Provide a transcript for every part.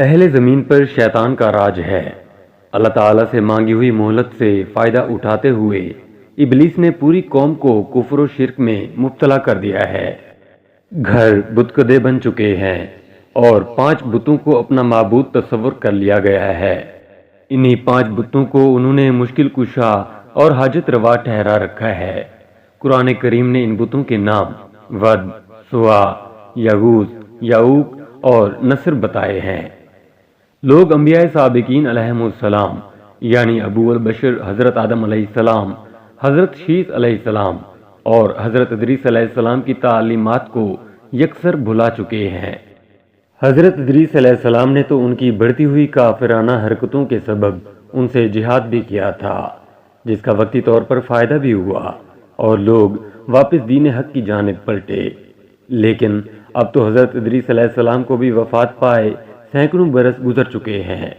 اہل زمین پر شیطان کا راج ہے۔ اللہ تعالیٰ سے مانگی ہوئی مہلت سے فائدہ اٹھاتے ہوئے ابلیس نے پوری قوم کو کفر و شرک میں مبتلا کر دیا ہے۔ گھر بت کدے بن چکے ہیں اور 5 بتوں کو اپنا معبود تصور کر لیا گیا ہے۔ انہی 5 بتوں کو انہوں نے مشکل کشا اور حاجت روا ٹھہرا رکھا ہے۔ قرآن کریم نے ان بتوں کے نام ود، سوا، یغوث، یعوق اور نصر بتائے ہیں۔ لوگ انبیاء سابقین علیہم السلام یعنی ابو البشر حضرت آدم علیہ السلام، حضرت شیث علیہ السلام اور حضرت ادریس علیہ السلام کی تعلیمات کو یکسر بھلا چکے ہیں۔ حضرت ادریس علیہ السلام نے تو ان کی بڑھتی ہوئی کافرانہ حرکتوں کے سبب ان سے جہاد بھی کیا تھا، جس کا وقتی طور پر فائدہ بھی ہوا اور لوگ واپس دین حق کی جانب پلٹے۔ لیکن اب تو حضرت ادریس علیہ السلام کو بھی وفات پائے سینکڑوں برس گزر چکے ہیں۔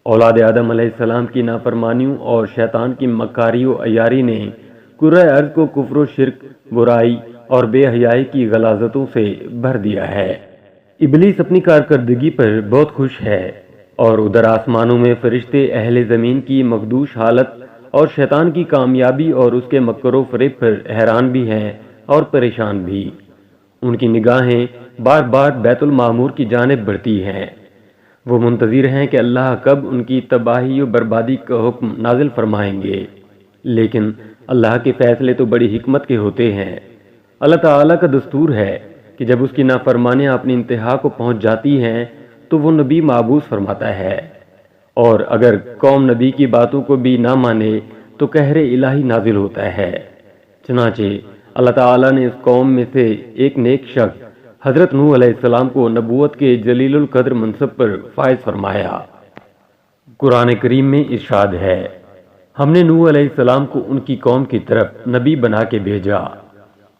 اولاد آدم علیہ السلام کی نافرمانیوں اور شیطان کی مکاری و عیاری نے کرۂ ارض کو کفر و شرک، برائی اور بے حیائی کی غلاظتوں سے بھر دیا ہے۔ ابلیس اپنی کارکردگی پر بہت خوش ہے اور ادھر آسمانوں میں فرشتے اہل زمین کی مخدوش حالت اور شیطان کی کامیابی اور اس کے مکر و فریب پر حیران بھی ہیں اور پریشان بھی۔ ان کی نگاہیں بار بار بیت المعمور کی جانب بڑھتی ہیں۔ وہ منتظر ہیں کہ اللہ کب ان کی تباہی و بربادی کا حکم نازل فرمائیں گے، لیکن اللہ کے فیصلے تو بڑی حکمت کے ہوتے ہیں۔ اللہ تعالیٰ کا دستور ہے کہ جب اس کی نافرمانیاں اپنی انتہا کو پہنچ جاتی ہیں تو وہ نبی مابعوث فرماتا ہے، اور اگر قوم نبی کی باتوں کو بھی نہ مانے تو قہر الہی نازل ہوتا ہے۔ چنانچہ اللہ تعالیٰ نے اس قوم میں سے ایک نیک شخص حضرت نوح علیہ السلام کو نبوت کے جلیل القدر منصب پر فائز فرمایا۔ قرآن کریم میں ارشاد ہے، ہم نے نوح علیہ السلام کو ان کی قوم کی طرف نبی بنا کے بھیجا۔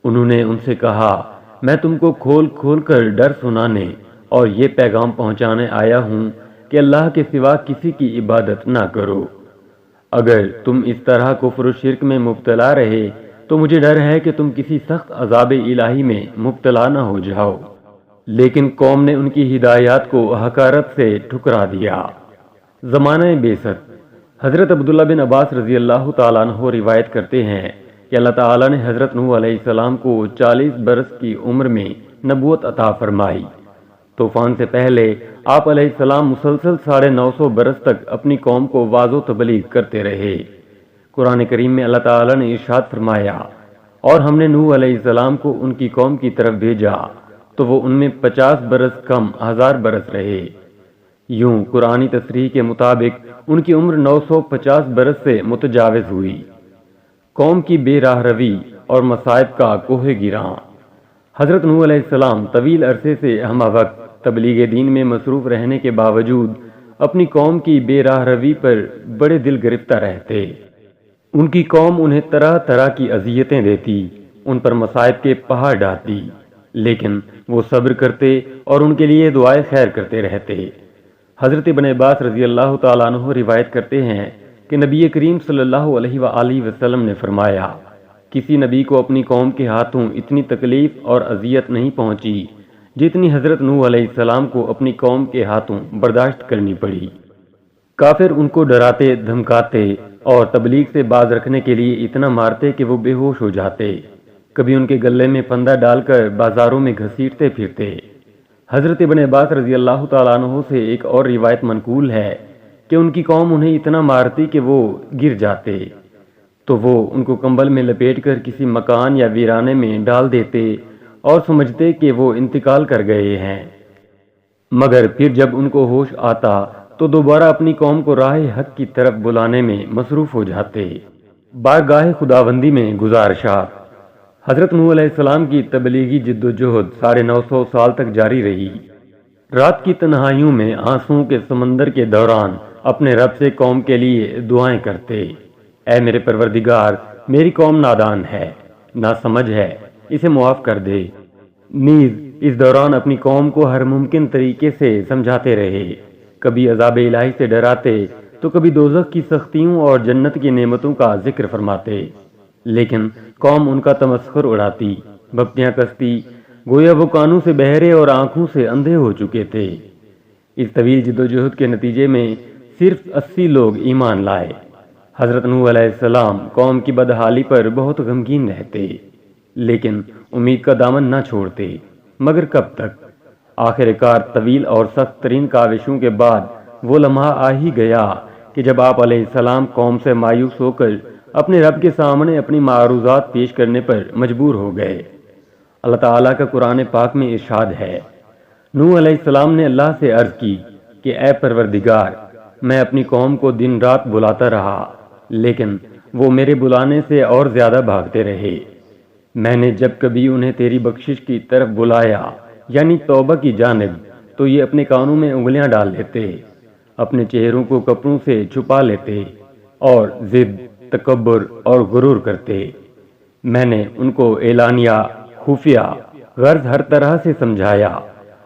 انہوں نے ان سے کہا، میں تم کو کھول کھول کر ڈر سنانے اور یہ پیغام پہنچانے آیا ہوں کہ اللہ کے سوا کسی کی عبادت نہ کرو۔ اگر تم اس طرح کفر و شرک میں مبتلا رہے تو مجھے ڈر ہے کہ تم کسی سخت عذاب الہی میں مبتلا نہ ہو جاؤ۔ لیکن قوم نے ان کی ہدایات کو حقارت سے ٹھکرا دیا۔ زمانہ بعثت حضرت عبداللہ بن عباس رضی اللہ تعالیٰ عنہ روایت کرتے ہیں کہ اللہ تعالیٰ نے حضرت نوح علیہ السلام کو 40 برس کی عمر میں نبوت عطا فرمائی۔ طوفان سے پہلے آپ علیہ السلام مسلسل 950 برس تک اپنی قوم کو واعظ و تبلیغ کرتے رہے۔ قرآن کریم میں اللہ تعالیٰ نے ارشاد فرمایا، اور ہم نے نوح علیہ السلام کو ان کی قوم کی طرف بھیجا تو وہ ان میں 50 برس کم 1000 برس رہے۔ یوں قرآنی تصریح کے مطابق ان کی عمر 950 برس سے متجاوز ہوئی۔ قوم کی بے راہ روی اور مصائب کا کوہ گراں۔ حضرت نوح علیہ السلام طویل عرصے سے ہمہ وقت تبلیغ دین میں مصروف رہنے کے باوجود اپنی قوم کی بے راہ روی پر بڑے دل گرفتہ رہتے۔ ان کی قوم انہیں طرح طرح کی اذیتیں دیتی، ان پر مصائب کے پہاڑ ڈالتی، لیکن وہ صبر کرتے اور ان کے لیے دعائے خیر کرتے رہتے۔ حضرت ابن عباس رضی اللہ تعالیٰ عنہ روایت کرتے ہیں کہ نبی کریم صلی اللہ علیہ وآلہ وسلم نے فرمایا، کسی نبی کو اپنی قوم کے ہاتھوں اتنی تکلیف اور اذیت نہیں پہنچی جتنی حضرت نوح علیہ السلام کو اپنی قوم کے ہاتھوں برداشت کرنی پڑی۔ کافر ان کو ڈراتے، دھمکاتے اور تبلیغ سے باز رکھنے کے لیے اتنا مارتے کہ وہ بے ہوش ہو جاتے۔ کبھی ان کے گلے میں پھندا ڈال کر بازاروں میں گھسیٹتے پھرتے۔ حضرت ابن عباس رضی اللہ تعالیٰ عنہ سے ایک اور روایت منقول ہے کہ ان کی قوم انہیں اتنا مارتی کہ وہ گر جاتے تو وہ ان کو کمبل میں لپیٹ کر کسی مکان یا ویرانے میں ڈال دیتے اور سمجھتے کہ وہ انتقال کر گئے ہیں، مگر پھر جب ان کو ہوش آتا تو دوبارہ اپنی قوم کو راہ حق کی طرف بلانے میں مصروف ہو جاتے۔ بارگاہ خداوندی میں گزارشات۔ حضرت نوح علیہ السلام کی تبلیغی جد و جہد 950 سال تک جاری رہی۔ رات کی تنہائیوں میں آنسوؤں کے سمندر کے دوران اپنے رب سے قوم کے لیے دعائیں کرتے، اے میرے پروردگار، میری قوم نادان ہے، ناسمجھ ہے، اسے معاف کر دے۔ نیز اس دوران اپنی قوم کو ہر ممکن طریقے سے سمجھاتے رہے، کبھی عذاب الہی سے ڈراتے تو کبھی دوزخ کی سختیوں اور جنت کی نعمتوں کا ذکر فرماتے، لیکن قوم ان کا تمسخر اڑاتی، بھپتیاں کستی، گویا وہ کانوں سے بہرے اور آنکھوں سے اندھے ہو چکے تھے۔ اس طویل جدوجہد کے نتیجے میں صرف 80 لوگ ایمان لائے۔ حضرت نوح علیہ السلام قوم کی بدحالی پر بہت غمگین رہتے، لیکن امید کا دامن نہ چھوڑتے۔ مگر کب تک؟ آخر کار طویل اور سخت ترین کاوشوں کے بعد وہ لمحہ آ ہی گیا کہ جب آپ علیہ السلام قوم سے مایوس ہو کر اپنے رب کے سامنے اپنی معروضات پیش کرنے پر مجبور ہو گئے۔ اللہ تعالیٰ کا قرآن پاک میں ارشاد ہے، نوح علیہ السلام نے اللہ سے عرض کی کہ اے پروردگار، میں اپنی قوم کو دن رات بلاتا رہا، لیکن وہ میرے بلانے سے اور زیادہ بھاگتے رہے۔ میں نے جب کبھی انہیں تیری بخشش کی طرف بلایا، یعنی توبہ کی جانب، تو یہ اپنے کانوں میں انگلیاں ڈال لیتے، اپنے چہروں کو کپڑوں سے چھپا لیتے اور ضد، تکبر اور غرور کرتے۔ میں نے ان کو اعلانیہ، خفیہ، غرض ہر طرح سے سمجھایا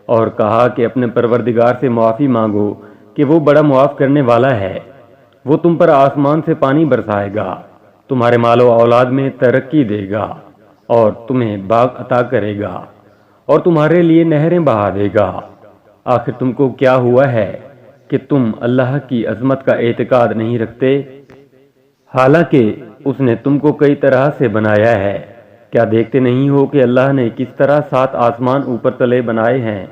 اور کہا کہ اپنے پروردگار سے معافی مانگو کہ وہ بڑا معاف کرنے والا ہے، وہ تم پر آسمان سے پانی برسائے گا، تمہارے مال و اولاد میں ترقی دے گا اور تمہیں باغ عطا کرے گا اور تمہارے لیے نہریں بہا دے گا۔ آخر تم کو کیا ہوا ہے کہ تم اللہ کی عظمت کا اعتقاد نہیں رکھتے، حالانکہ اس نے تم کو کئی طرح سے بنایا ہے۔ کیا دیکھتے نہیں ہو کہ اللہ نے کس طرح 7 آسمان اوپر تلے بنائے ہیں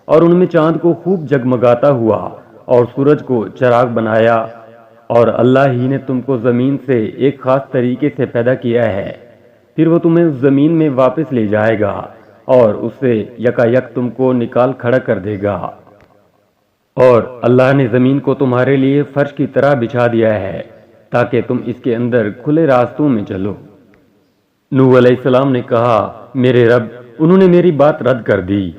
اور ان میں چاند کو خوب جگمگاتا ہوا اور سورج کو چراغ بنایا، اور اللہ ہی نے تم کو زمین سے ایک خاص طریقے سے پیدا کیا ہے، پھر وہ تمہیں اس زمین میں واپس لے جائے گا اور اس سے یکا یک تم کو نکال کھڑا کر دے گا۔ اور اللہ نے زمین کو تمہارے لیے فرش کی طرح بچھا دیا ہے تاکہ تم اس کے اندر کھلے راستوں میں چلو۔ نوح علیہ السلام نے کہا، میرے رب، انہوں نے میری بات رد کر دی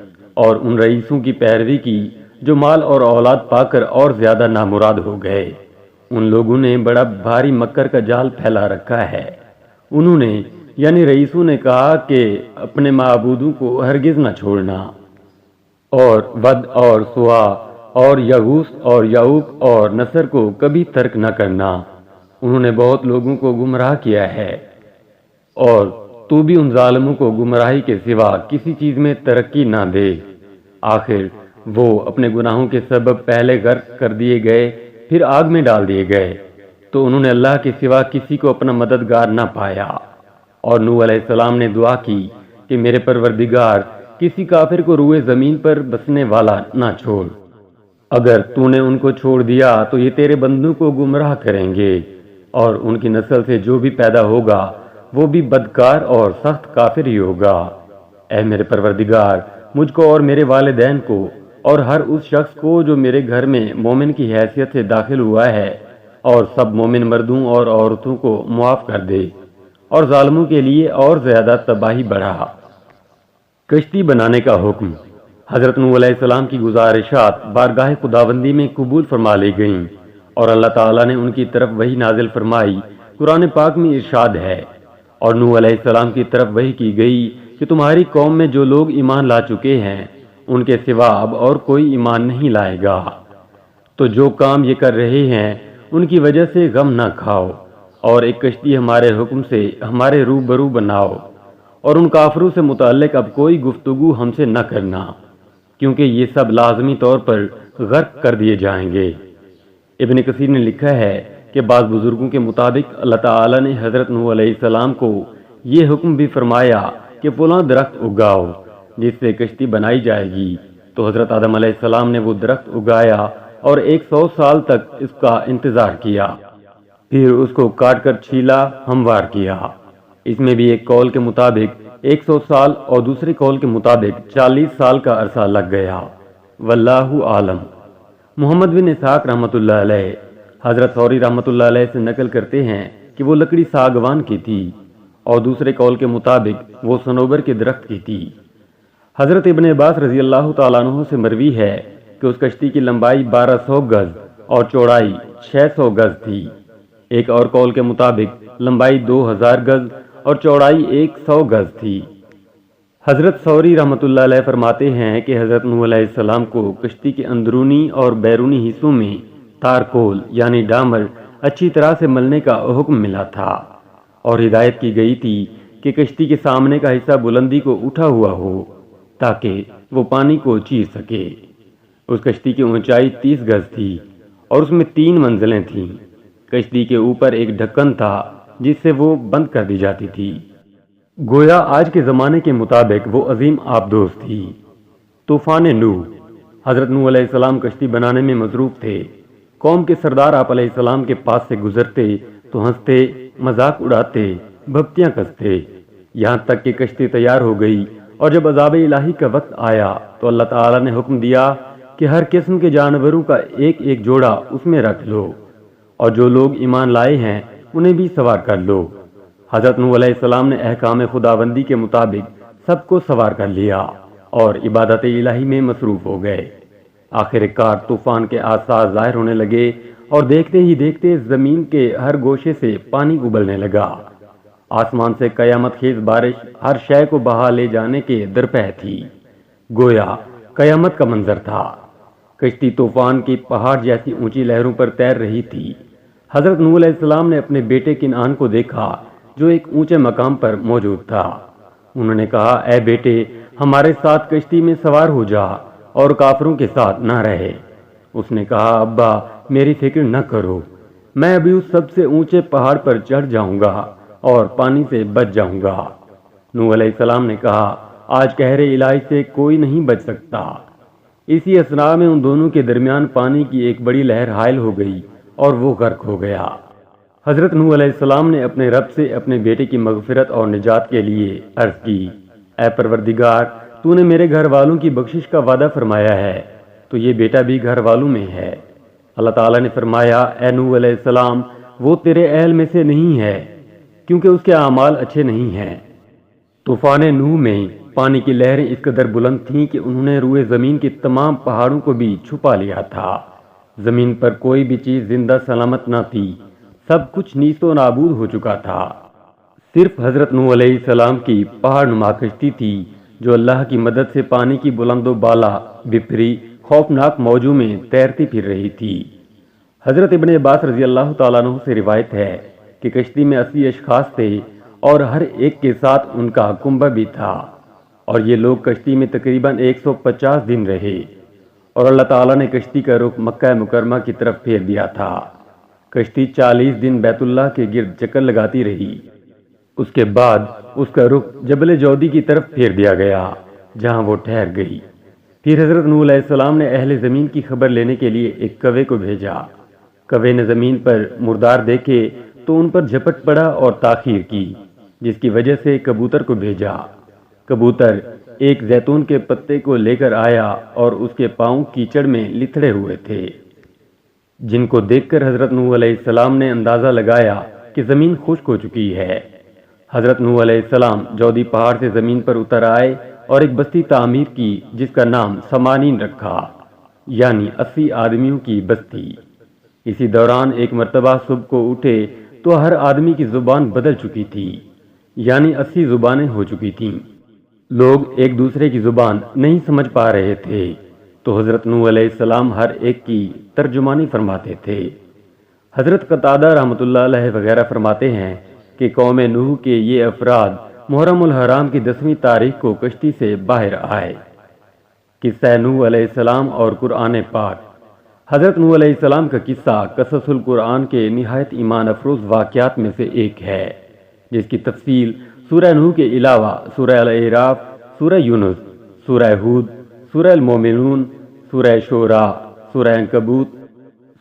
اور ان رئیسوں کی پیروی کی جو مال اور اولاد پا کر اور زیادہ نامراد ہو گئے۔ ان لوگوں نے بڑا بھاری مکر کا جال پھیلا رکھا ہے۔ انہوں نے یعنی رئیسوں نے کہا کہ اپنے معبودوں کو ہرگز نہ چھوڑنا، اور ود اور سوا اور یغوث اور یعوق اور نصر کو کبھی ترک نہ کرنا۔ انہوں نے بہت لوگوں کو گمراہ کیا ہے، اور تو بھی ان ظالموں کو گمراہی کے سوا کسی چیز میں ترقی نہ دے۔ آخر وہ اپنے گناہوں کے سبب پہلے غرق کر دیے گئے، پھر آگ میں ڈال دیے گئے، تو انہوں نے اللہ کے سوا کسی کو اپنا مددگار نہ پایا۔ اور نوح علیہ السلام نے دعا کی کہ میرے پروردگار، کسی کافر کو روئے زمین پر بسنے والا نہ چھوڑ۔ اگر تو نے ان کو چھوڑ دیا تو یہ تیرے بندوں کو گمراہ کریں گے، اور ان کی نسل سے جو بھی پیدا ہوگا وہ بھی بدکار اور سخت کافر ہی ہوگا۔ اے میرے پروردگار، مجھ کو اور میرے والدین کو اور ہر اس شخص کو جو میرے گھر میں مومن کی حیثیت سے داخل ہوا ہے، اور سب مومن مردوں اور عورتوں کو معاف کر دے، اور ظالموں کے لیے اور زیادہ تباہی بڑھا۔ کشتی بنانے کا حکم۔ حضرت نوح علیہ السلام کی گزارشات بارگاہ خداوندی میں قبول فرما لی گئیں، اور اللہ تعالیٰ نے ان کی طرف وحی نازل فرمائی۔ قرآن پاک میں ارشاد ہے، اور نوح علیہ السلام کی طرف وحی کی گئی کہ تمہاری قوم میں جو لوگ ایمان لا چکے ہیں ان کے سوا اب اور کوئی ایمان نہیں لائے گا، تو جو کام یہ کر رہے ہیں ان کی وجہ سے غم نہ کھاؤ، اور ایک کشتی ہمارے حکم سے ہمارے روبرو بناؤ، اور ان کافروں سے متعلق اب کوئی گفتگو ہم سے نہ کرنا، کیونکہ یہ سب لازمی طور پر غرق کر دیے جائیں گے۔ ابن کثیر نے لکھا ہے کہ بعض بزرگوں کے مطابق اللہ تعالیٰ نے حضرت نوح علیہ السلام کو یہ حکم بھی فرمایا کہ فلاں درخت اگاؤ جس سے کشتی بنائی جائے گی، تو حضرت آدم علیہ السلام نے وہ درخت اگایا اور 100 سال تک اس کا انتظار کیا، پھر اس کو کاٹ کر چھیلا، ہموار کیا۔ اس میں بھی ایک قول کے مطابق 100 سال اور دوسرے قول کے مطابق 40 سال کا عرصہ لگ گیا، واللہ عالم۔ محمد بن اسحاق رحمۃ اللہ علیہ حضرت ثوری رحمۃ اللہ علیہ سے نقل کرتے ہیں کہ وہ لکڑی ساگوان کی تھی، اور دوسرے قول کے مطابق وہ صنوبر کے درخت کی تھی۔ حضرت ابن عباس رضی اللہ تعالیٰ عنہ سے مروی ہے کہ اس کشتی کی لمبائی 1200 گز اور چوڑائی 600 گز تھی۔ ایک اور قول کے مطابق لمبائی 2000 گز اور چوڑائی 100 گز تھی۔ حضرت ثوری رحمۃ اللہ علیہ فرماتے ہیں کہ حضرت نوح علیہ السلام کو کشتی کے اندرونی اور بیرونی حصوں میں تارکول یعنی ڈامر اچھی طرح سے ملنے کا حکم ملا تھا، اور ہدایت کی گئی تھی کہ کشتی کے سامنے کا حصہ بلندی کو اٹھا ہوا ہو تاکہ وہ پانی کو چیر سکے۔ اس کشتی کی اونچائی 30 گز تھی اور اس میں 3 منزلیں تھیں۔ کشتی کے اوپر ایک ڈھکن تھا جس سے وہ بند کر دی جاتی تھی۔ گویا آج کے زمانے کے مطابق وہ عظیم آبدوز تھی۔ طوفان نوح۔ حضرت نوح علیہ السلام کشتی بنانے میں مصروف تھے۔ قوم کے سردار آپ علیہ السلام کے پاس سے گزرتے تو ہنستے، مذاق اڑاتے، بھپتیاں کستے، یہاں تک کہ کشتی تیار ہو گئی، اور جب عذاب الہی کا وقت آیا تو اللہ تعالیٰ نے حکم دیا کہ ہر قسم کے جانوروں کا ایک ایک جوڑا اس میں رکھ لو، اور جو لوگ ایمان لائے ہیں انہیں بھی سوار کر لو۔ حضرت نوح علیہ السلام نے احکام خداوندی کے مطابق سب کو سوار کر لیا اور عبادت الہی میں مصروف ہو گئے۔ آخر کار طوفان کے آثار ظاہر ہونے لگے اور دیکھتے ہی دیکھتے زمین کے ہر گوشے سے پانی ابلنے لگا۔ آسمان سے قیامت خیز بارش ہر شے کو بہا لے جانے کے درپے تھی۔ گویا قیامت کا منظر تھا۔ کشتی طوفان کی پہاڑ جیسی اونچی لہروں پر تیر رہی تھی۔ حضرت نوح علیہ السلام نے اپنے بیٹے کنعان کو دیکھا جو ایک اونچے مقام پر موجود تھا۔ انہوں نے کہا، اے بیٹے، ہمارے ساتھ کشتی میں سوار ہو جا اور کافروں کے ساتھ نہ رہے۔ اس نے کہا، ابا میری فکر نہ کرو، میں ابھی اس سب سے اونچے پہاڑ پر چڑھ جاؤں گا اور پانی سے بچ جاؤں گا۔ نوح علیہ السلام نے کہا، آج قہر الہی سے کوئی نہیں بچ سکتا۔ اسی اثنا میں ان دونوں کے درمیان پانی کی ایک بڑی لہر حائل ہو گئی اور وہ غرق ہو گیا۔ حضرت نوح علیہ السلام نے اپنے رب سے اپنے بیٹے کی مغفرت اور نجات کے لیے عرض کی، اے پروردگار، تو نے میرے گھر والوں کی بخشش کا وعدہ فرمایا ہے، تو یہ بیٹا بھی گھر والوں میں ہے۔ اللہ تعالیٰ نے فرمایا، اے نوح علیہ السلام، وہ تیرے اہل میں سے نہیں ہے، کیونکہ اس کے اعمال اچھے نہیں ہیں۔ طوفان نوح میں پانی کی لہریں اس قدر بلند تھیں کہ انہوں نے روئے زمین کے تمام پہاڑوں کو بھی چھپا لیا تھا۔ زمین پر کوئی بھی چیز زندہ سلامت نہ تھی، سب کچھ نیست و نابود ہو چکا تھا۔ صرف حضرت نوح علیہ السلام کی پہاڑ نما کشتی تھی جو اللہ کی مدد سے پانی کی بلند و بالا بپری خوفناک موجوں میں تیرتی پھر رہی تھی۔ حضرت ابن عباس رضی اللہ تعالیٰ عنہ سے روایت ہے کہ کشتی میں 80 اشخاص تھے اور ہر ایک کے ساتھ ان کا کنبہ بھی تھا، اور یہ لوگ کشتی میں تقریباً 150 دن رہے، اور اللہ تعالیٰ نے کشتی کا رخ مکہ مکرمہ کی طرف پھیر دیا تھا۔ کشتی 40 دن بیت اللہ کے گرد چکر لگاتی رہی۔ اس کے بعد اس کا رخ جبل جودی کی طرف پھیر دیا گیا جہاں وہ ٹھہر گئی۔ پھر حضرت نوح علیہ السلام نے اہل زمین کی خبر لینے کے لیے ایک کوے کو بھیجا۔ کوے نے زمین پر مردار دیکھے تو ان پر جھپٹ پڑا اور تاخیر کی، جس کی وجہ سے کبوتر کو بھیجا۔ کبوتر ایک زیتون کے پتے کو لے کر آیا اور اس کے پاؤں کیچڑ میں لتھڑے ہوئے تھے، جن کو دیکھ کر حضرت نوح علیہ السلام نے اندازہ لگایا کہ زمین خشک ہو چکی ہے۔ حضرت نوح علیہ السلام جودی پہاڑ سے زمین پر اتر آئے اور ایک بستی تعمیر کی جس کا نام سمانین رکھا، یعنی 80 آدمیوں کی بستی۔ اسی دوران ایک مرتبہ صبح کو اٹھے تو ہر آدمی کی زبان بدل چکی تھی، یعنی 80 زبانیں ہو چکی تھیں۔ لوگ ایک دوسرے کی زبان نہیں سمجھ پا رہے تھے تو حضرت نوح علیہ السلام ہر ایک کی ترجمانی فرماتے تھے۔ حضرت قتادہ رحمۃ اللہ علیہ وغیرہ فرماتے ہیں کہ قوم نوح کے یہ افراد محرم الحرام کی 10ویں تاریخ کو کشتی سے باہر آئے۔ قصہ نوح علیہ السلام اور قرآن پاک۔ حضرت نوح علیہ السلام کا قصہ قصص القرآن کے نہایت ایمان افروز واقعات میں سے ایک ہے، جس کی تفصیل سورہ نوح کے علاوہ سورہ الاعراف، سورہ یونس، سورہ ہود، سورہ المومنون، سورہ شعراء، سورہ عنکبوت،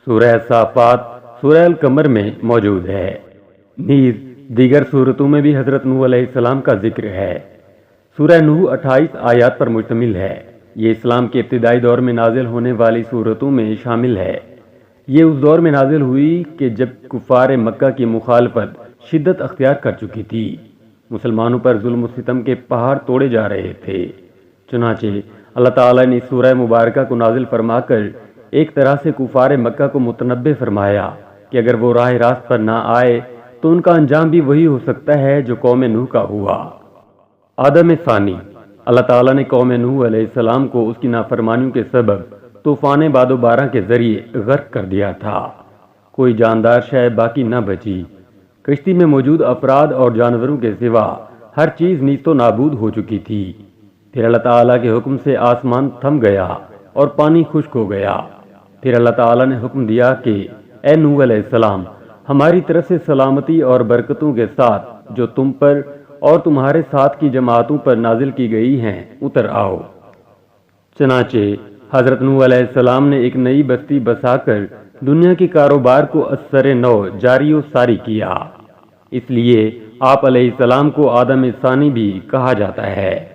سورہ صافات، سورہ القمر میں موجود ہے۔ نیز دیگر صورتوں میں بھی حضرت نوح علیہ السلام کا ذکر ہے۔ سورہ نوح 28 آیات پر مشتمل ہے۔ یہ اسلام کے ابتدائی دور میں نازل ہونے والی صورتوں میں شامل ہے۔ یہ اس دور میں نازل ہوئی کہ جب کفار مکہ کی مخالفت شدت اختیار کر چکی تھی، مسلمانوں پر ظلم و ستم کے پہاڑ توڑے جا رہے تھے۔ چنانچہ اللہ تعالیٰ نے سورہ مبارکہ کو نازل فرما کر ایک طرح سے کفار مکہ کو متنبع فرمایا کہ اگر وہ راہ راست پر نہ آئے تو ان کا انجام بھی وہی ہو سکتا ہے جو قوم نوح کا ہوا۔ آدم ثانی۔ اللہ تعالیٰ نے قوم نوح علیہ السلام کو اس کی نافرمانیوں کے سبب طوفان باد و باران کے ذریعے غرق کر دیا تھا۔ کوئی جاندار شے باقی نہ بچی۔ کشتی میں موجود افراد اور جانوروں کے سوا ہر چیز نیست و نابود ہو چکی تھی۔ پھر اللہ تعالیٰ کے حکم سے آسمان تھم گیا اور پانی خشک ہو گیا۔ پھر اللہ تعالیٰ نے حکم دیا کہ اے نوح علیہ السلام، ہماری طرف سے سلامتی اور برکتوں کے ساتھ جو تم پر اور تمہارے ساتھ کی جماعتوں پر نازل کی گئی ہیں اتر آؤ۔ چنانچہ حضرت نوح علیہ السلام نے ایک نئی بستی بسا کر دنیا کے کاروبار کو ازسر نو جاری و ساری کیا۔ اس لیے آپ علیہ السلام کو آدم ثانی بھی کہا جاتا ہے۔